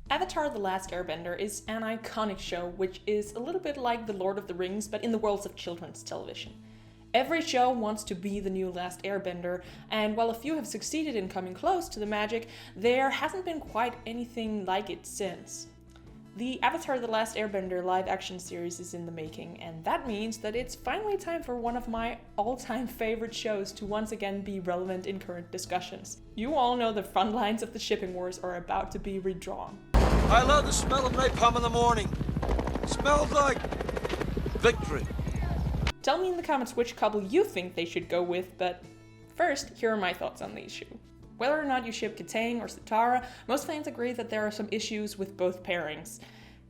Avatar The Last Airbender is an iconic show which is a little bit like The Lord of the Rings but in the worlds of children's television. Every show wants to be the new Last Airbender, and while a few have succeeded in coming close to the magic, there hasn't been quite anything like it since. The Avatar The Last Airbender live-action series is in the making, and that means that it's finally time for one of my all-time favorite shows to once again be relevant in current discussions. You all know the front lines of the shipping wars are about to be redrawn. I love the smell of napalm in the morning. It smells like victory. Tell me in the comments which couple you think they should go with, but first, here are my thoughts on the issue. Whether or not you ship Kataang or Zutara, most fans agree that there are some issues with both pairings.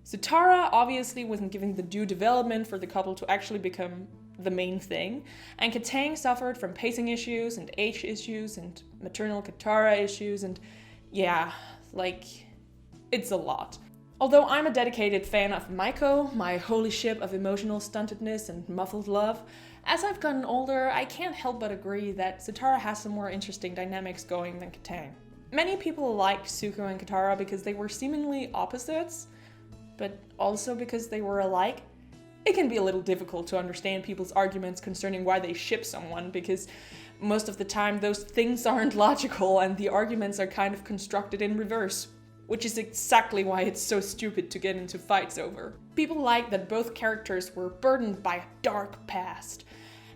Zutara obviously wasn't given the due development for the couple to actually become the main thing, and Kataang suffered from pacing issues and age issues and maternal Katara issues, and yeah, it's a lot. Although I'm a dedicated fan of Maiko, my holy ship of emotional stuntedness and muffled love, as I've gotten older, I can't help but agree that Zutara has some more interesting dynamics going than Kataang. Many people liked Zuko and Katara because they were seemingly opposites, but also because they were alike. It can be a little difficult to understand people's arguments concerning why they ship someone, because most of the time those things aren't logical and the arguments are kind of constructed in reverse. Which is exactly why it's so stupid to get into fights over. People like that both characters were burdened by a dark past.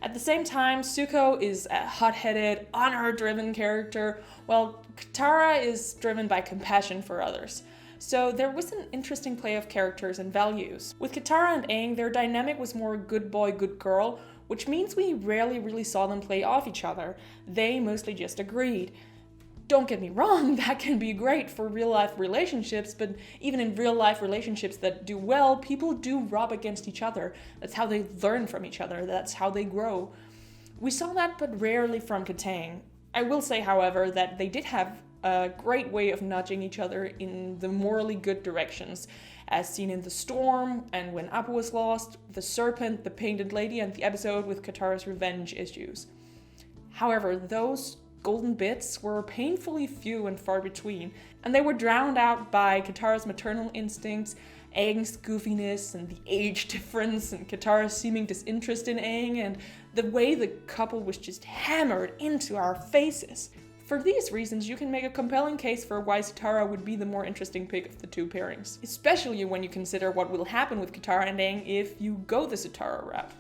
At the same time, Zuko is a hot-headed, honor-driven character, while Katara is driven by compassion for others. So there was an interesting play of characters and values. With Katara and Aang, their dynamic was more good boy, good girl, which means we rarely really saw them play off each other. They mostly just agreed. Don't get me wrong, that can be great for real-life relationships, but even in real-life relationships that do well, people do rub against each other. That's how they learn from each other, that's how they grow. We saw that, but rarely from Kataang. I will say, however, that they did have a great way of nudging each other in the morally good directions, as seen in The Storm, and when Appa was lost, The Serpent, The Painted Lady, and the episode with Katara's revenge issues. However, those golden bits were painfully few and far between, and they were drowned out by Katara's maternal instincts, Aang's goofiness, and the age difference, and Katara's seeming disinterest in Aang, and the way the couple was just hammered into our faces. For these reasons, you can make a compelling case for why Zutara would be the more interesting pick of the two pairings, especially when you consider what will happen with Katara and Aang if you go the Zutara route.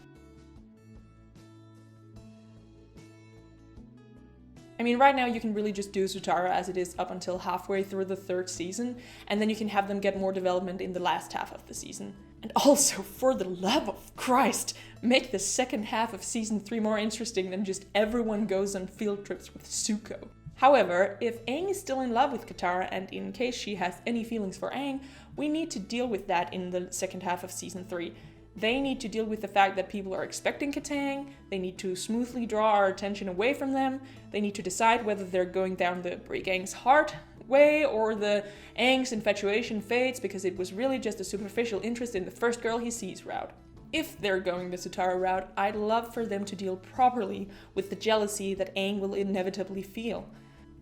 I mean, right now you can really just do Zutara as it is up until halfway through the third season, and then you can have them get more development in the last half of the season. And also, for the love of Christ, make the second half of season 3 more interesting than just everyone goes on field trips with Zuko. However, if Aang is still in love with Katara, and in case she has any feelings for Aang, we need to deal with that in the second half of season 3. They need to deal with the fact that people are expecting Kataang, they need to smoothly draw our attention away from them, they need to decide whether they're going down the break Aang's heart way or the Aang's infatuation fades because it was really just a superficial interest in the first girl he sees route. If they're going the Zutara route, I'd love for them to deal properly with the jealousy that Aang will inevitably feel.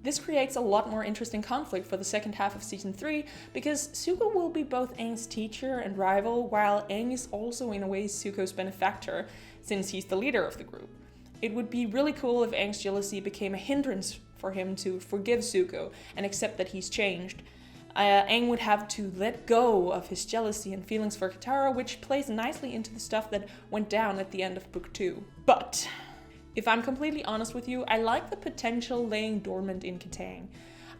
This creates a lot more interesting conflict for the second half of season 3 because Zuko will be both Aang's teacher and rival, while Aang is also in a way Zuko's benefactor since he's the leader of the group. It would be really cool if Aang's jealousy became a hindrance for him to forgive Zuko and accept that he's changed. Aang would have to let go of his jealousy and feelings for Katara, which plays nicely into the stuff that went down at the end of book 2. But if I'm completely honest with you, I like the potential laying dormant in Kataang.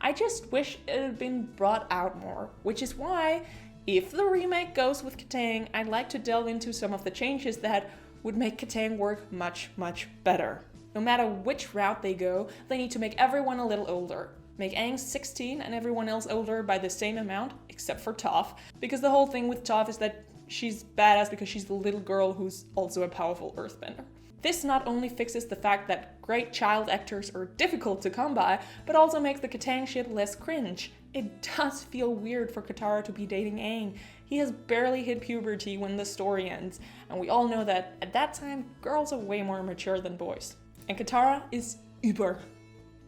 I just wish it had been brought out more, which is why, if the remake goes with Kataang, I'd like to delve into some of the changes that would make Kataang work much, much better. No matter which route they go, they need to make everyone a little older. Make Aang 16 and everyone else older by the same amount, except for Toph, because the whole thing with Toph is that she's badass because she's the little girl who's also a powerful earthbender. This not only fixes the fact that great child actors are difficult to come by, but also makes the Kataang ship less cringe. It does feel weird for Katara to be dating Aang. He has barely hit puberty when the story ends, and we all know that at that time, girls are way more mature than boys. And Katara is uber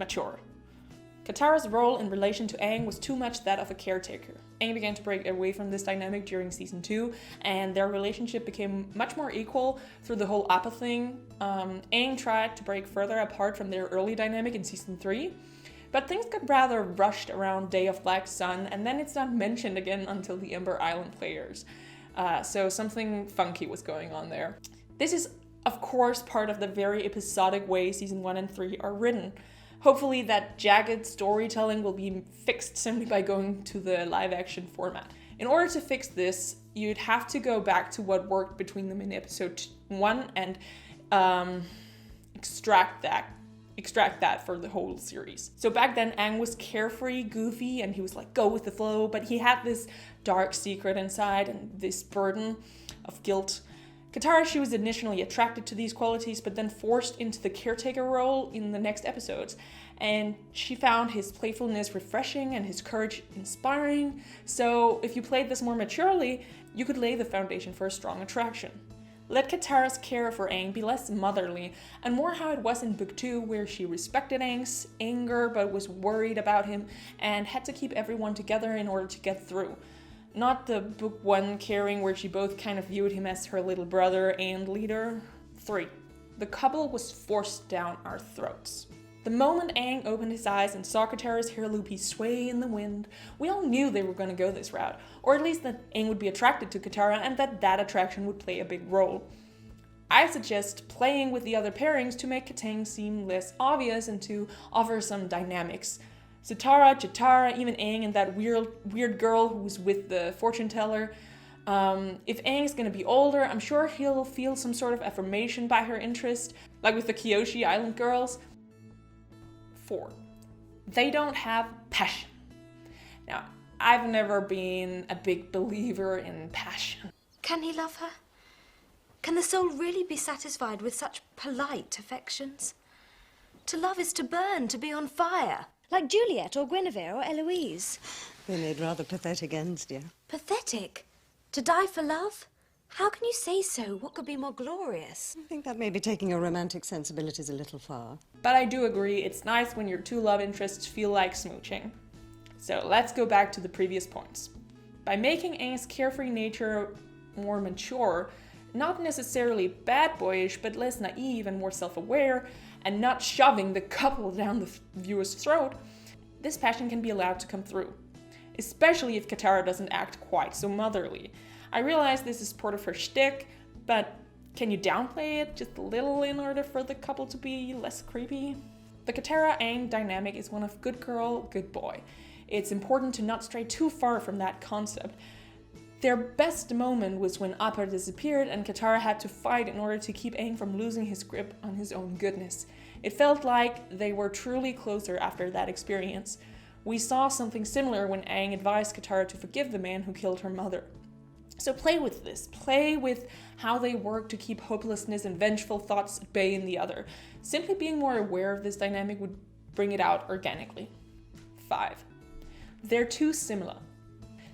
mature. Katara's role in relation to Aang was too much that of a caretaker. Aang began to break away from this dynamic during season 2, and their relationship became much more equal through the whole Appa thing. Aang tried to break further apart from their early dynamic in season 3, but things got rather rushed around Day of Black Sun, and then it's not mentioned again until the Ember Island players. So something funky was going on there. This is, of course, part of the very episodic way season 1 and 3 are written. Hopefully that jagged storytelling will be fixed simply by going to the live-action format. In order to fix this, you'd have to go back to what worked between them in episode 1 and extract that for the whole series. So back then, Aang was carefree, goofy, and he was like, go with the flow, but he had this dark secret inside and this burden of guilt. Katara, she was initially attracted to these qualities, but then forced into the caretaker role in the next episodes. And she found his playfulness refreshing and his courage inspiring. So if you played this more maturely, you could lay the foundation for a strong attraction. Let Katara's care for Aang be less motherly and more how it was in Book 2, where she respected Aang's anger but was worried about him and had to keep everyone together in order to get through. Not the Book 1 caring where she both kind of viewed him as her little brother and leader. 3. The couple was forced down our throats. The moment Aang opened his eyes and saw Katara's hair loopy sway in the wind, we all knew they were going to go this route, or at least that Aang would be attracted to Katara and that attraction would play a big role. I suggest playing with the other pairings to make Kataang seem less obvious and to offer some dynamics. Zutara, Chitara, even Aang and that weird girl who was with the fortune teller. If Aang's gonna be older, I'm sure he'll feel some sort of affirmation by her interest, like with the Kyoshi Island girls. 4. They don't have passion. Now, I've never been a big believer in passion. Can he love her? Can the soul really be satisfied with such polite affections? To love is to burn, to be on fire. Like Juliet or Guinevere or Eloise. They made rather pathetic ends, dear. Pathetic? To die for love? How can you say so? What could be more glorious? I think that may be taking your romantic sensibilities a little far. But I do agree, it's nice when your two love interests feel like smooching. So let's go back to the previous points. By making Aang's carefree nature more mature, not necessarily bad boyish, but less naive and more self-aware, and not shoving the couple down the viewer's throat, this passion can be allowed to come through. Especially if Katara doesn't act quite so motherly. I realize this is part of her shtick, but can you downplay it just a little in order for the couple to be less creepy? The Katara-Aang dynamic is one of good girl, good boy. It's important to not stray too far from that concept. Their best moment was when Appa disappeared and Katara had to fight in order to keep Aang from losing his grip on his own goodness. It felt like they were truly closer after that experience. We saw something similar when Aang advised Katara to forgive the man who killed her mother. So play with this. Play with how they work to keep hopelessness and vengeful thoughts at bay in the other. Simply being more aware of this dynamic would bring it out organically. 5. They're too similar.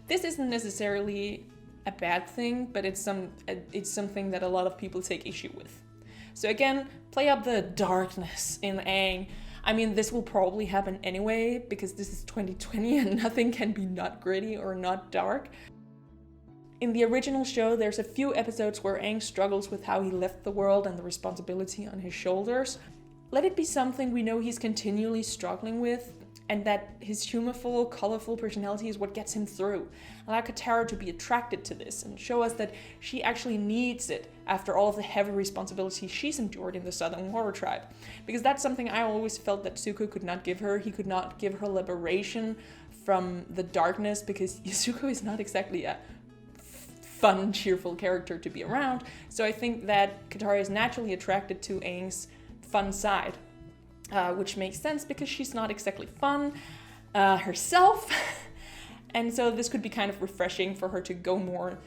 This isn't necessarily a bad thing, but it's something that a lot of people take issue with. So again, play up the darkness in Aang. I mean, this will probably happen anyway, because this is 2020 and nothing can be not gritty or not dark. In the original show, there's a few episodes where Aang struggles with how he left the world and the responsibility on his shoulders. Let it be something we know he's continually struggling with, and that his humorful, colorful personality is what gets him through. Allow Katara to be attracted to this and show us that she actually needs it after all of the heavy responsibility she's endured in the Southern Water Tribe. Because that's something I always felt that Zuko could not give her. He could not give her liberation from the darkness, because Zuko is not exactly a fun, cheerful character to be around. So I think that Katara is naturally attracted to Aang's fun side. Which makes sense because she's not exactly fun herself. And so this could be kind of refreshing for her to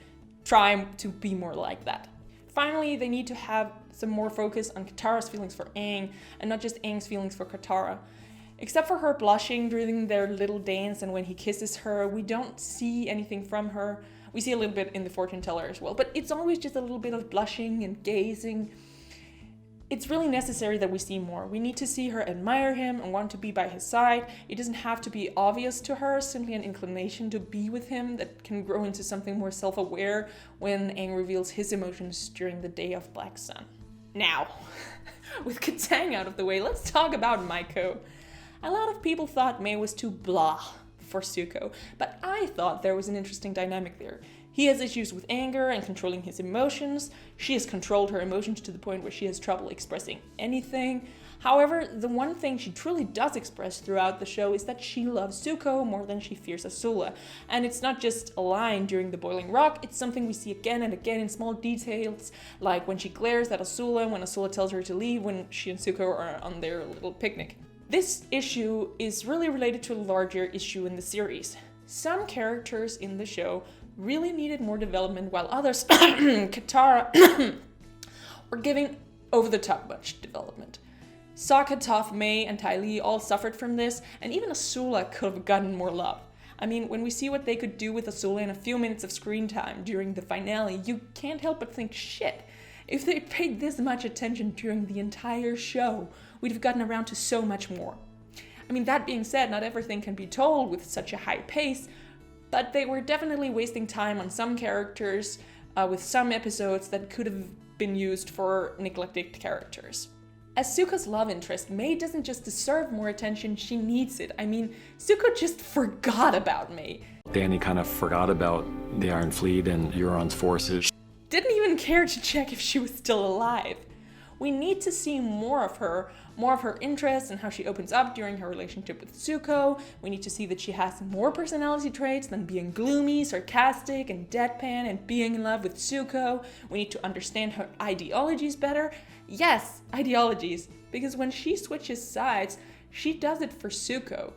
try to be more like that. Finally, they need to have some more focus on Katara's feelings for Aang and not just Aang's feelings for Katara. Except for her blushing during their little dance and when he kisses her, we don't see anything from her. We see a little bit in the fortune teller as well, but it's always just a little bit of blushing and gazing. It's really necessary that we see more. We need to see her admire him and want to be by his side. It doesn't have to be obvious to her, simply an inclination to be with him that can grow into something more self-aware when Aang reveals his emotions during the Day of Black Sun. Now, with Kataang out of the way, let's talk about Maiko. A lot of people thought Mei was too blah for Zuko, but I thought there was an interesting dynamic there. He has issues with anger and controlling his emotions. She has controlled her emotions to the point where she has trouble expressing anything. However, the one thing she truly does express throughout the show is that she loves Zuko more than she fears Azula. And it's not just a line during the Boiling Rock, it's something we see again and again in small details, like when she glares at Azula, when Azula tells her to leave, when she and Zuko are on their little picnic. This issue is really related to a larger issue in the series. Some characters in the show really needed more development, while others, Katara, were giving over-the-top much development. Sokka, Toph, Mai, and Ty Lee all suffered from this, and even Azula could have gotten more love. I mean, when we see what they could do with Azula in a few minutes of screen time during the finale, you can't help but think, shit, if they paid this much attention during the entire show, we'd have gotten around to so much more. I mean, that being said, not everything can be told with such a high pace, but they were definitely wasting time on some characters with some episodes that could have been used for neglected characters. As Zuko's love interest, Mai doesn't just deserve more attention, she needs it. I mean, Zuko just forgot about Mai. Danny kind of forgot about the Iron Fleet and Euron's forces. Didn't even care to check if she was still alive. We need to see more of her interests and how she opens up during her relationship with Zuko. We need to see that she has more personality traits than being gloomy, sarcastic, and deadpan and being in love with Zuko. We need to understand her ideologies better. Yes, ideologies, because when she switches sides, she does it for Zuko.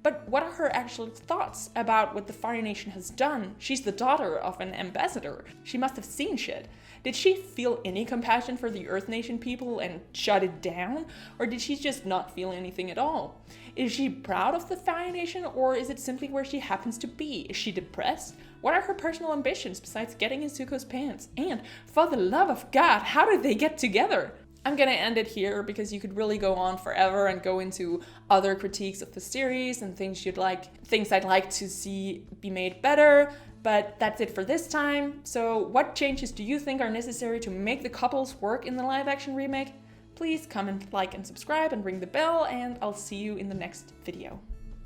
But what are her actual thoughts about what the Fire Nation has done? She's the daughter of an ambassador. She must have seen shit. Did she feel any compassion for the Earth Nation people and shut it down? Or did she just not feel anything at all? Is she proud of the Fire Nation, or is it simply where she happens to be? Is she depressed? What are her personal ambitions besides getting in Zuko's pants? And, for the love of God, how did they get together? I'm gonna end it here because you could really go on forever and go into other critiques of the series and things I'd like to see be made better, but that's it for this time. So what changes do you think are necessary to make the couples work in the live action remake? Please comment, like, and subscribe and ring the bell, and I'll see you in the next video.